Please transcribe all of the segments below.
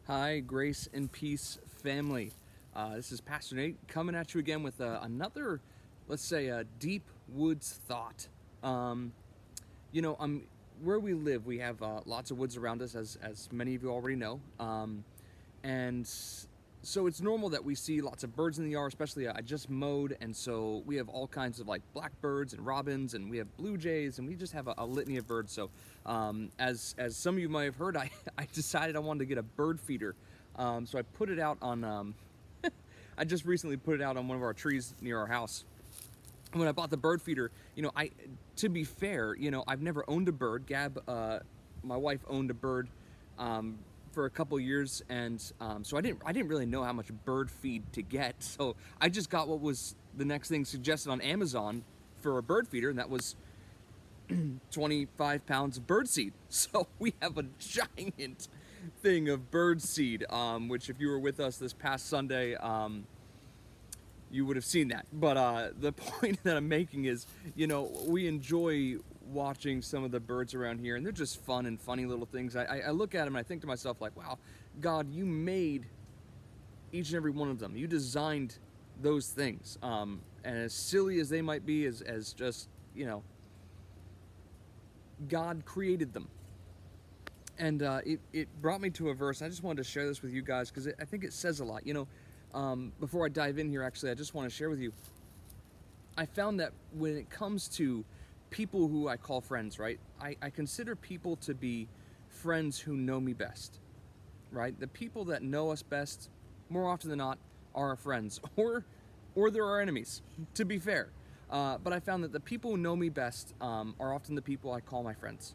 Hi, Grace and Peace family. This is Pastor Nate coming at you again with another, let's say, a deep woods thought. Um, where we live, we have lots of woods around us, as many of you already know. And so it's normal that we see lots of birds in the yard, especially I just mowed, and so we have all kinds of like blackbirds and robins, and we have blue jays, and we just have a litany of birds. So as some of you might have heard, I decided I wanted to get a bird feeder. So I put it out on, I just recently put it out on one of our trees near our house. When I bought the bird feeder, to be fair, I've never owned a bird. Gab, my wife, owned a bird for a couple years, and so I didn't really know how much bird feed to get. So I just got what was the next thing suggested on Amazon for a bird feeder, and that was 25 pounds of bird seed. So we have a giant thing of bird seed, which if you were with us this past Sunday, you would have seen that. But the point that I'm making is, we enjoy watching some of the birds around here, and they're just fun and funny little things. I look at them and I think to myself, like, wow, God, you made each and every one of them. You designed those things. And as silly as they might be, as just, God created them. And it brought me to a verse. I just wanted to share this with you guys because I think it says a lot. Before I dive in here, actually, I just want to share with you. I found that when it comes to people who I call friends, right? I consider people to be friends who know me best, right? The people that know us best, more often than not, are our friends, or they're our enemies, to be fair. But I found that the people who know me best are often the people I call my friends.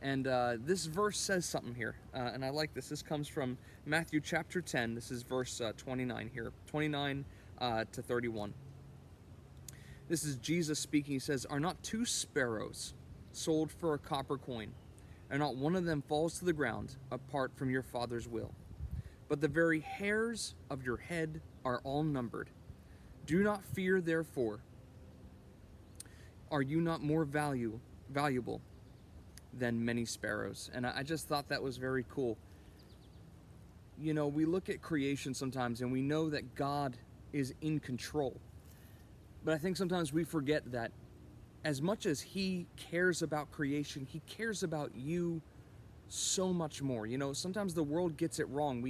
And this verse says something here, and I like this. This comes from Matthew chapter 10. This is verse 29 here, 29 to 31. This is Jesus speaking. He says, "Are not two sparrows sold for a copper coin, and not one of them falls to the ground apart from your Father's will? But the very hairs of your head are all numbered. Do not fear, therefore. Are you not more valuable than many sparrows?" And I just thought that was very cool. We look at creation sometimes and we know that God is in control. But I think sometimes we forget that as much as He cares about creation, He cares about you so much more. Sometimes the world gets it wrong.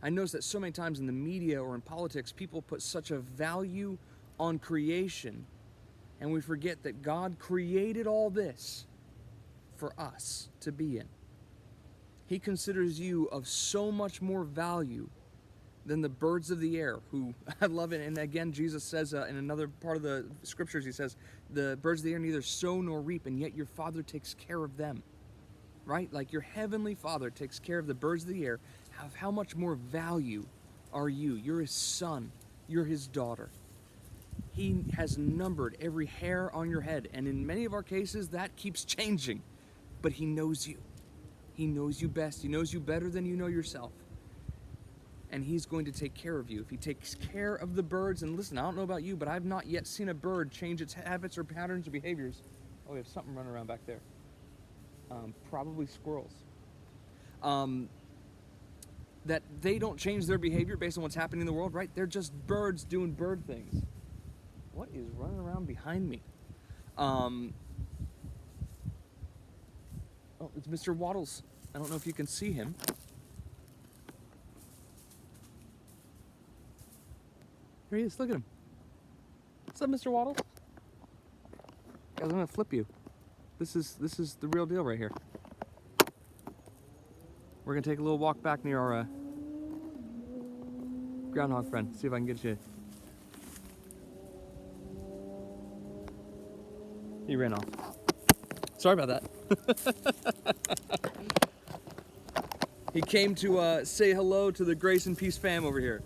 I notice that so many times in the media or in politics, people put such a value on creation, and we forget that God created all this for us to be in. He considers you of so much more value than the birds of the air, who I love it. And again, Jesus says in another part of the scriptures, He says, the birds of the air neither sow nor reap, and yet your Father takes care of them. Right? Like your heavenly Father takes care of the birds of the air. How much more value are you? You're His son. You're His daughter. He has numbered every hair on your head, and in many of our cases, that keeps changing. But He knows you. He knows you best. He knows you better than you know yourself. And He's going to take care of you. If He takes care of the birds, and listen, I don't know about you, but I've not yet seen a bird change its habits or patterns or behaviors. Oh, we have something running around back there. Probably squirrels. That they don't change their behavior based on what's happening in the world, right? They're just birds doing bird things. What is running around behind me? Oh, it's Mr. Waddles. I don't know if you can see him. Here he is. Look at him. What's up, Mr. Waddles? Guys, I'm gonna flip you. This is the real deal right here. We're gonna take a little walk back near our groundhog friend. See if I can get you. He ran off. Sorry about that. He came to say hello to the Grace and Peace fam over here.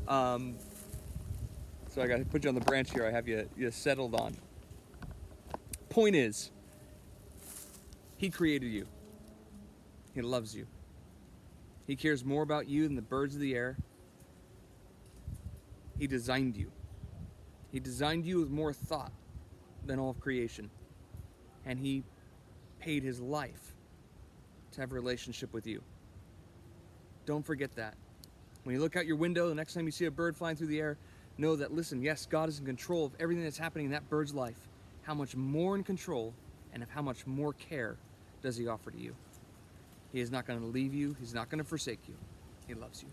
So I got to put you on the branch here. I have you settled on. Point is, He created you. He loves you. He cares more about you than the birds of the air. He designed you. He designed you with more thought than all of creation. And He paid His life to have a relationship with you. Don't forget that. When you look out your window, the next time you see a bird flying through the air, know that, listen, yes, God is in control of everything that's happening in that bird's life. How much more in control and of how much more care does he offer to you? He is not going to leave you. He's not going to forsake you. He loves you.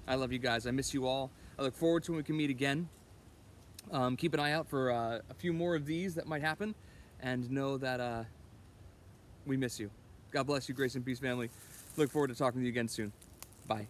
I love you guys. I miss you all. I look forward to when we can meet again. Keep an eye out for a few more of these that might happen, and know that we miss you. God bless you, Grace and Peace family. Look forward to talking to you again soon. Bye.